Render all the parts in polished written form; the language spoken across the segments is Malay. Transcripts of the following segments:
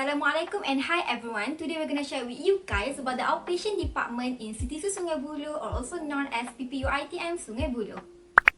Assalamualaikum and hi everyone. Today we're gonna share with you guys about the outpatient department in CTC Sungai Buloh, or also known as PPUITM Sungai Buloh.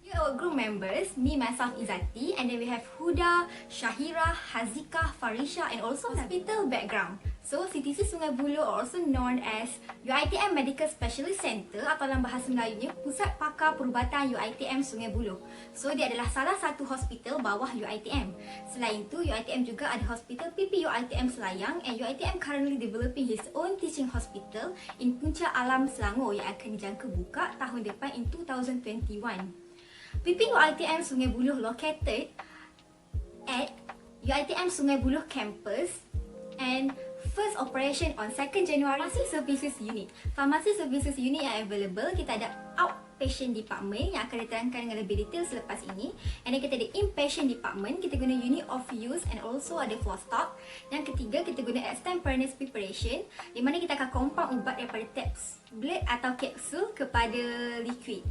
Here are our group members, me myself Izati, and then we have Huda, Shahira, Hazika, Farisha, and also hospital background. So CTC Sungai Buloh, or also known as UiTM Medical Specialist Center atau dalam bahasa Melayunya Pusat Pakar Perubatan UiTM Sungai Buloh. So dia adalah salah satu hospital bawah UiTM. Selain itu, UiTM juga ada hospital PPUiTM Selayang, and UiTM currently developing his own teaching hospital in Puncak Alam Selangor yang akan dijangka buka tahun depan in 2021. PPUiTM Sungai Buloh located at UiTM Sungai Buloh campus and first operation on 2nd January. Pharmacy Services Unit. Pharmacy Services Unit yang available, kita ada outpatient department yang akan diterangkan dengan lebih detail selepas ini. And then kita ada inpatient department, kita guna unit of use and also ada floor stock. Yang ketiga, kita guna extemporaneous preparation, di mana kita akan compound ubat daripada tablet atau kapsul kepada liquid.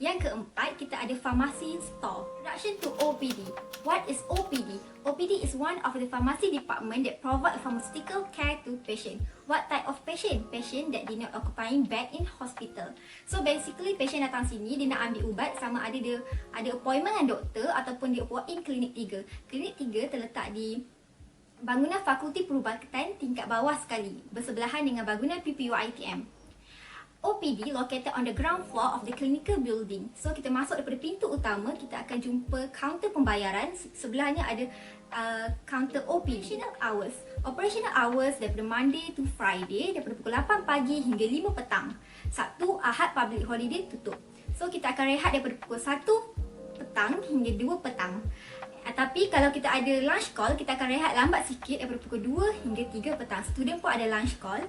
Yang keempat, kita ada pharmacy store. Introduction to OPD. What is OPD? OPD is one of the pharmacy department that provide pharmaceutical care to patient. What type of patient? Patient that did not occupying bed in hospital. So basically, patient datang sini, dia nak ambil ubat, sama ada dia ada appointment dengan doktor ataupun dia walk in klinik 3. Klinik 3 terletak di bangunan Fakulti Perubatan tingkat bawah sekali, bersebelahan dengan bangunan PPUiTM. OPD located on the ground floor of the clinical building. So kita masuk daripada pintu utama, kita akan jumpa kaunter pembayaran. Sebelahnya ada kaunter OPD. Operational hours daripada Monday to Friday, daripada pukul 8 pagi hingga 5 petang. Sabtu, Ahad, public holiday tutup. So kita akan rehat daripada pukul 1 petang hingga 2 petang. Tapi kalau kita ada lunch call, kita akan rehat lambat sikit daripada pukul 2 hingga 3 petang. Student pun ada lunch call.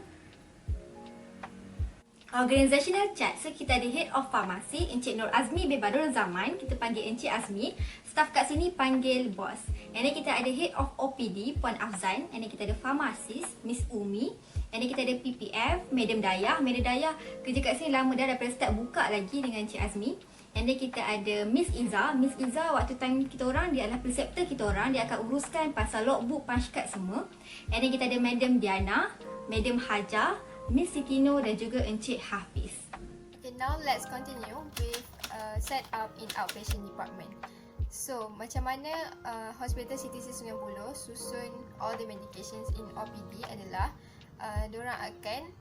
Organizational chart. So kita ada Head of Pharmacy, Encik Nur Azmi bin Badrul Zaman. Kita panggil Encik Azmi. Staff kat sini panggil Boss. And then kita ada Head of OPD, Puan Afzan. And then kita ada Pharmacist, Miss Umi. And then kita ada PPF, Madam Dayah. Madam Dayah kerja kat sini lama dah, daripada start buka lagi dengan Encik Azmi. And then kita ada Miss Iza. Miss Iza waktu time kita orang, dia adalah preceptor kita orang. Dia akan uruskan pasal logbook, punch card semua. And then kita ada Madam Diana, Madam Hajar, Miss Sitino dan juga Encik Hafiz. Okay, now let's continue with set up in outpatient department. So, macam mana Hospital CTC Sungai Buloh susun all the medications in OPD adalah diorang akan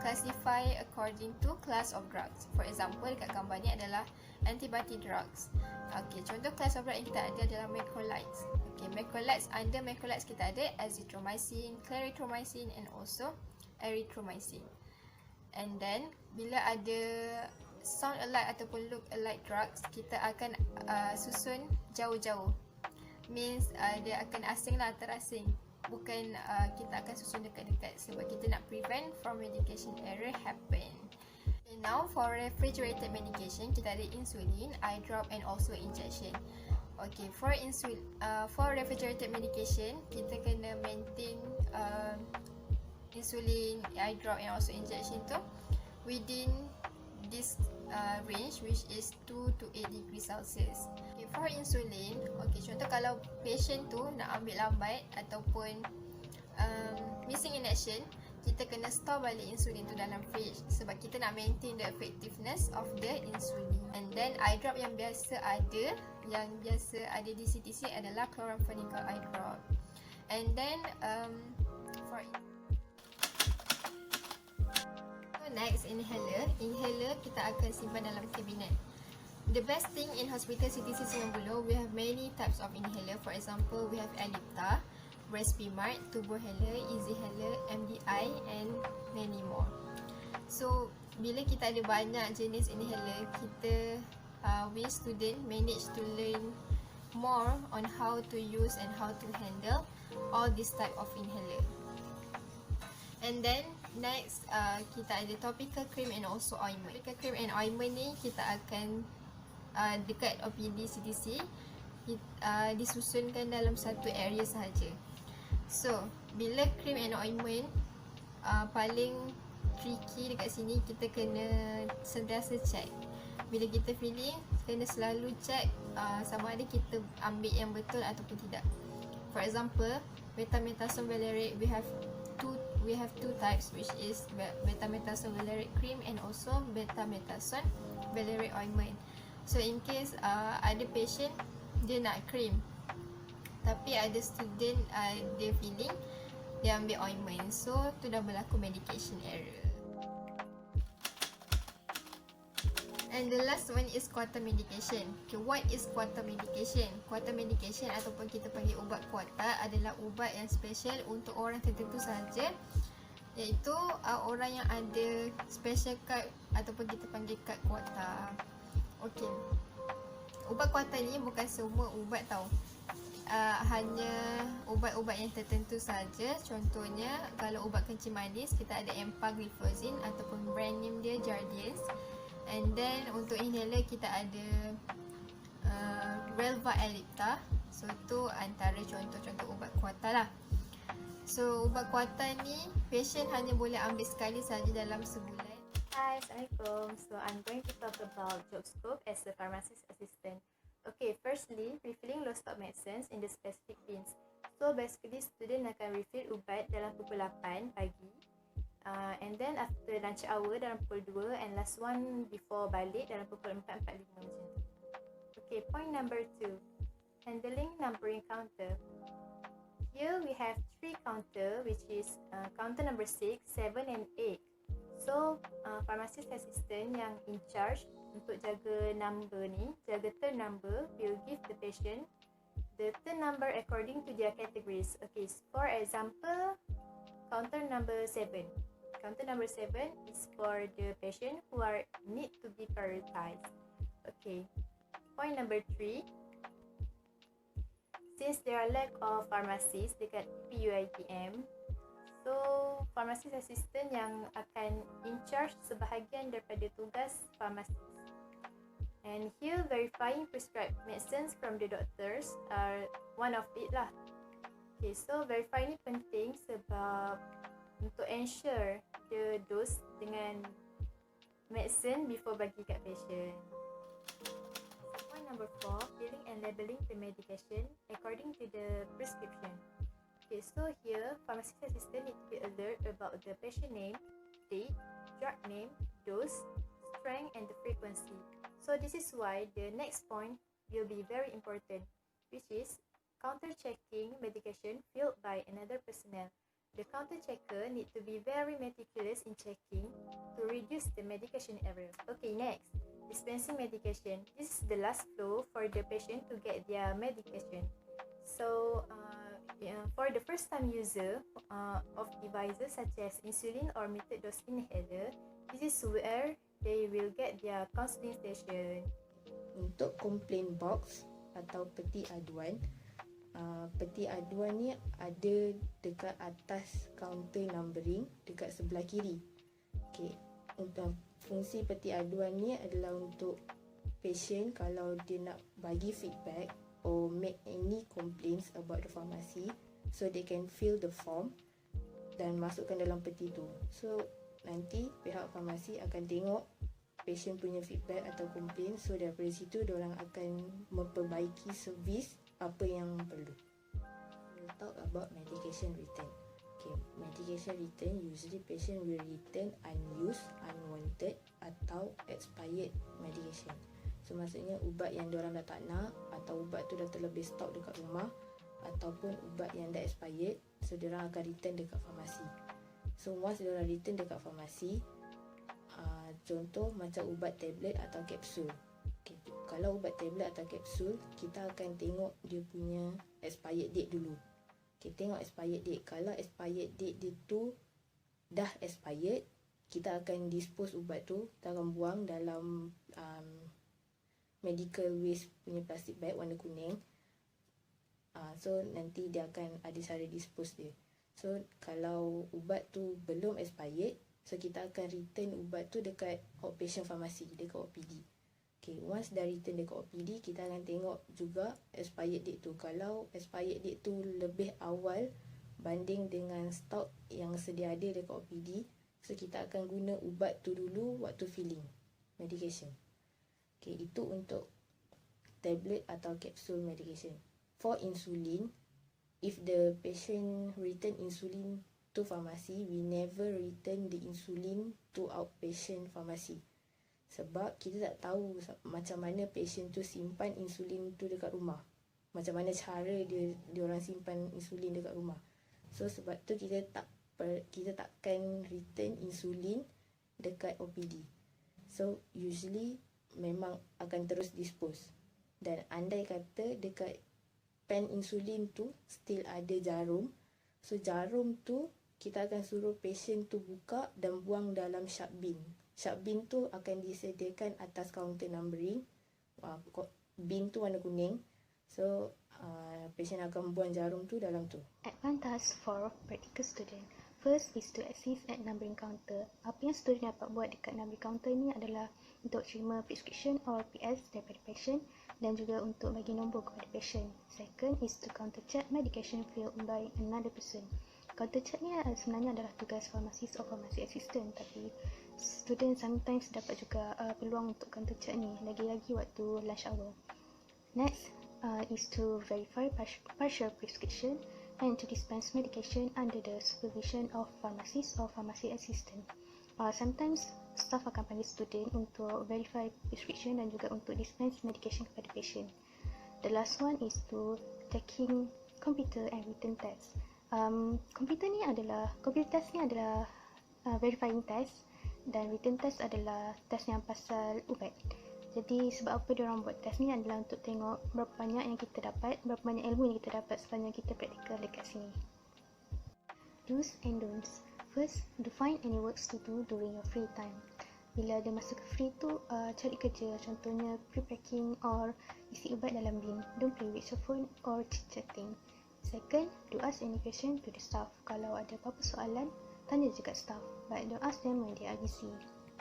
classify according to class of drugs. For example, dekat gambar ni adalah antibiotic drugs. Okay, contoh class of drugs yang kita ada adalah macrolides. Okay, macrolides, under macrolides kita ada azithromycin, clarithromycin and also erythromycin. And then bila ada sound alike ataupun look alike drugs, kita akan susun jauh-jauh. Means dia akan asing lah, terasing. Bukan kita akan susun dekat-dekat, sebab kita nak prevent from medication error happen. And now for refrigerated medication, kita ada insulin, eye drop and also injection. Okay, for refrigerated medication, kita kena maintain insulin, eye drop and also injection tu within this range, which is 2 to 8 degrees Celsius. Okay, for insulin, okay, contoh kalau patient tu nak ambil lambat ataupun missing in action, kita kena store balik insulin tu dalam fridge sebab kita nak maintain the effectiveness of the insulin. And then eye drop yang biasa ada di CTC adalah chloramphenicol eye drop. And then for next, inhaler kita akan simpan dalam kabinet. The best thing in Hospital CTC Sungai Buloh, we have many types of inhaler. For example, we have Ellipta, Respimat, Turbohaler, Easyhaler, MDI and many more. So bila kita ada banyak jenis inhaler, kita we student manage to learn more on how to use and how to handle all this type of inhaler. And then next, kita ada topical cream and also ointment. Topical cream and ointment ni kita akan dekat OPD CTC disusunkan dalam satu area sahaja. So, bila cream and ointment paling tricky dekat sini, kita kena sentiasa check. Bila kita filling, kena selalu check sama ada kita ambil yang betul ataupun tidak. For example, betamethasone valerate, we have two types, which is betamethasone valerate cream and also betamethasone valerate ointment. So in case ada patient dia nak cream, tapi ada student dia feeling dia ambil ointment, so tu dah berlaku medication error. And the last one is quarter medication. Okay, what is quarter medication? Quarter medication ataupun kita panggil ubat kuarta adalah ubat yang special untuk orang tertentu sahaja, iaitu orang yang ada special card ataupun kita panggil kad kuarta. Okay, ubat kuarta ni bukan semua ubat tau. Hanya ubat-ubat yang tertentu saja. Contohnya kalau ubat kencing manis kita ada empagliflozin ataupun brand name dia Jardiance. And then untuk inhaler kita ada Relva Ellipta. So tu antara contoh-contoh ubat kuarta lah. So ubat kuarta ni patient hanya boleh ambil sekali saja dalam sebulan. Hi, Assalamualaikum. So I'm going to talk about job scope as a pharmacist assistant. Okay, firstly, refilling low stock medicines in the specific bins. So basically, student akan refill ubat dalam pukul 8 pagi. And then after lunch hour dalam pukul 2, and last one before balik dalam pukul 4.45 macam tu. Okay, point number 2. Handling numbering counter. Here we have 3 counter, which is counter number 6, 7 and 8. So, pharmacist assistant yang in charge untuk jaga number ni, jaga turn number, will give the patient the turn number according to their categories. Okay, for example, counter number 7. Counter number 7 is for the patient who are need to be prioritized. Okay, point number 3. Since there are lack of pharmacists dekat PUITM, so pharmacist assistant yang akan in charge sebahagian daripada tugas pharmacist. And here verifying prescribed medicines from the doctors are one of it lah. Okay, so verify ni penting sebab untuk ensure the dose dengan medicine before bagi kat patient. So point number 4, filling and labeling the medication according to the prescription. Okay, so here pharmacist assistant need to be alert about the patient name, date, drug name, dose, strength and the frequency. So this is why the next point will be very important, which is counter checking medication filled by another personnel. The counter checker need to be very meticulous in checking to reduce the medication error. Okay, next, dispensing medication. This is the last flow for the patient to get their medication. So, for the first time user of devices such as insulin or metered dose inhaler, this is where they will get their counseling station. Untuk complaint box atau peti aduan, peti aduan ni ada dekat atas kaunter numbering dekat sebelah kiri. Okay, untuk fungsi peti aduan ni adalah untuk patient kalau dia nak bagi feedback or make any complaints about the pharmacy, so they can fill the form dan masukkan dalam peti tu. So nanti pihak farmasi akan tengok patient punya feedback atau complaint, so daripada situ diorang akan memperbaiki servis apa yang perlu. We'll talk about medication return. Okay, medication return, usually patient will return unused, unwanted atau expired medication. So maksudnya ubat yang diorang dah tak nak, atau ubat tu dah terlebih stok dekat rumah, ataupun ubat yang dah expired, so diorang akan return dekat farmasi. So once diorang return dekat farmasi, contoh macam ubat tablet atau kapsul. Okay, kalau ubat tablet atau kapsul, kita akan tengok dia punya expired date dulu. Okay, tengok expired date. Kalau expired date dia tu dah expired, kita akan dispose ubat tu, kita akan buang dalam medical waste punya plastic bag warna kuning. So nanti dia akan ada cara dispose dia. So kalau ubat tu belum expired, so kita akan return ubat tu dekat outpatient pharmacy, dekat OPD. Okay, once dah return dekat OPD, kita akan tengok juga expired date tu. Kalau expired date tu lebih awal banding dengan stok yang sedia ada dekat OPD, so kita akan guna ubat tu dulu waktu filling medication. Okay, itu untuk tablet atau capsule medication. For insulin, if the patient return insulin to pharmacy, we never return the insulin to outpatient pharmacy. Sebab kita tak tahu macam mana patient tu simpan insulin tu dekat rumah. Macam mana cara dia orang simpan insulin dekat rumah. So sebab tu kita takkan return insulin dekat OPD. So usually memang akan terus dispose. Dan andai kata dekat pen insulin tu still ada jarum, so jarum tu kita akan suruh patient tu buka dan buang dalam sharp bin. Sharp bin tu akan disediakan atas kaunter numbering. Bin tu warna kuning. So patient akan buang jarum tu dalam tu. Advantage for practical student. First is to assist at numbering counter. Apa yang student dapat buat dekat numbering counter ni adalah untuk terima prescription or PS daripada patient dan juga untuk bagi nombor kepada patient. Second is to counter check medication filled by another person. Counter check ni sebenarnya adalah tugas pharmacist or pharmacy assistant, tapi student sometimes dapat juga peluang untuk counter check ni lagi-lagi waktu lunch hour. Next is to verify partial prescription and to dispense medication under the supervision of pharmacist or pharmacy assistant. Sometimes staff akan panggil student untuk verify prescription dan juga untuk dispense medication kepada patient. The last one is to taking computer and written test. Computer test ni adalah verifying test dan written test adalah test yang pasal ubat. Jadi sebab apa diorang buat test ni adalah untuk tengok berapa banyak yang kita dapat, berapa banyak ilmu yang kita dapat sepanjang kita praktikal dekat sini. Do's and don'ts. First, define any works to do during your free time. Bila ada masa free tu, cari kerja, contohnya pre-packing or isi ubat dalam bin. Don't play with your phone or chit-chatting. Second, do ask any question to the staff. Kalau ada apa-apa soalan, tanya juga staff, but don't ask them when they are busy.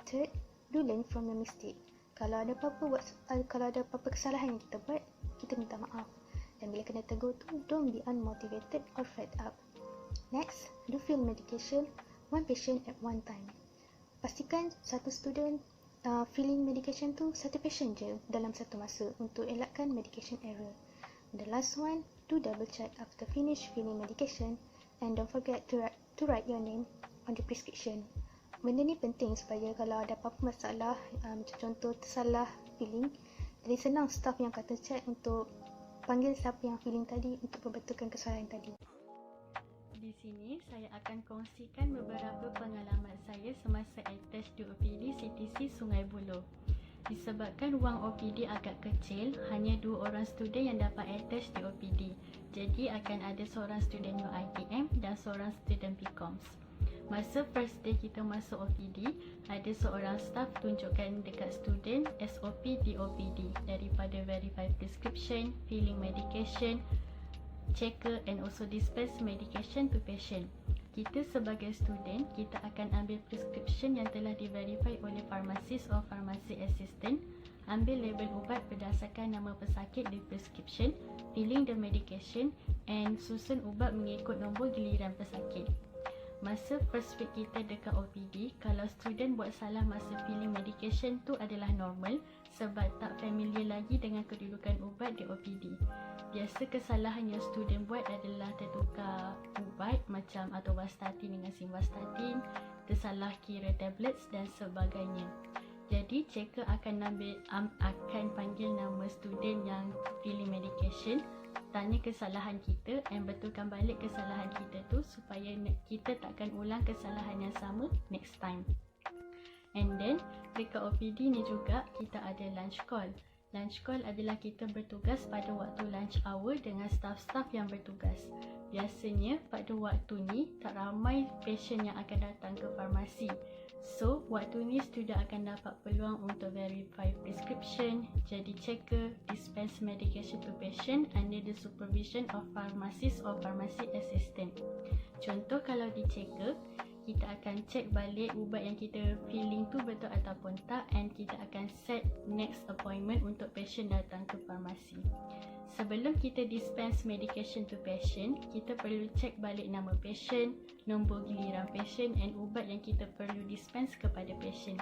Third, do learn from your mistake. Kalau ada apa-apa kesalahan yang kita buat, kita minta maaf. Dan bila kena tegur tu, don't be unmotivated or fed up. Next, do fill medication one patient at one time. Pastikan satu student filling medication tu satu patient je dalam satu masa untuk elakkan medication error. The last one, do double check after finish filling medication and don't forget to write your name on the prescription. Benda ni penting supaya kalau ada apa-apa masalah, macam contoh tersalah filling, jadi senang staff yang kata check untuk panggil siapa yang filling tadi untuk membetulkan kesalahan tadi. Di sini saya akan kongsikan beberapa pengalaman saya semasa attach di OPD CTC Sungai Buloh. Disebabkan ruang OPD agak kecil, hanya 2 orang student yang dapat attach di OPD. Jadi akan ada seorang student UITM dan seorang student PCOMS. Masa first day kita masuk OPD, ada seorang staff tunjukkan dekat student SOP di OPD daripada verify prescription, filling medication, checker and also dispense medication to patient. Kita sebagai student, kita akan ambil prescription yang telah di-verify oleh pharmacist or pharmacy assistant, ambil label ubat berdasarkan nama pesakit di prescription, filling the medication and susun ubat mengikut nombor giliran pesakit. Masa first week kita dekat OPD, kalau student buat salah masa filling medication tu adalah normal sebab tak familiar lagi dengan kedudukan ubat di OPD. Biasa kesalahan yang student buat adalah tertukar ubat macam atorvastatin dengan simvastatin, tersalah kira tablets dan sebagainya. Jadi checker akan panggil nama student yang filling medication, tanya kesalahan kita and betulkan balik kesalahan kita tu supaya kita takkan ulang kesalahan yang sama next time. And then dekat OPD ni juga kita ada lunch call. Lunch call adalah kita bertugas pada waktu lunch hour dengan staff-staff yang bertugas. Biasanya pada waktu ni tak ramai patient yang akan datang ke farmasi. So, waktu ni student akan dapat peluang untuk verify prescription, jadi checker, dispense medication to patient under the supervision of pharmacist or pharmacy assistant. Contoh kalau di checker, kita akan check balik ubat yang kita filling tu betul ataupun tak and kita akan set next appointment untuk patient datang ke farmasi. Sebelum kita dispense medication to patient, kita perlu check balik nama patient, nombor giliran patient and ubat yang kita perlu dispense kepada patient.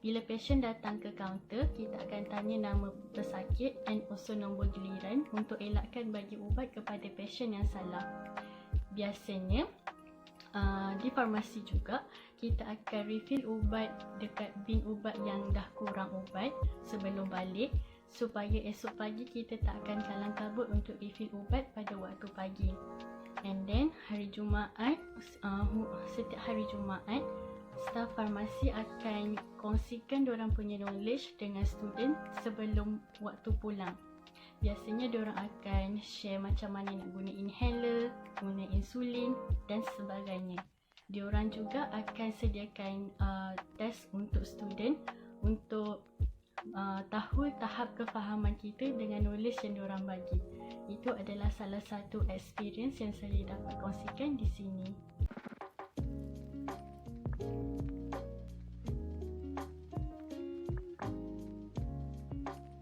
Bila pasien datang ke kaunter, kita akan tanya nama pesakit and also nombor giliran untuk elakkan bagi ubat kepada pasien yang salah. Biasanya, di farmasi juga, kita akan refill ubat dekat bin ubat yang dah kurang ubat sebelum balik, supaya esok pagi kita tak akan kalang kabut untuk refill ubat pada waktu pagi. And then hari Jumaat, setiap hari Jumaat, staf farmasi akan kongsikan diorang punya knowledge dengan student sebelum waktu pulang. Biasanya diorang akan share macam mana nak guna inhaler, guna insulin dan sebagainya. Diorang juga akan sediakan test untuk student untuk tahu tahap kefahaman kita dengan knowledge yang diorang bagi. Itu adalah salah satu experience yang saya dapat kongsikan di sini.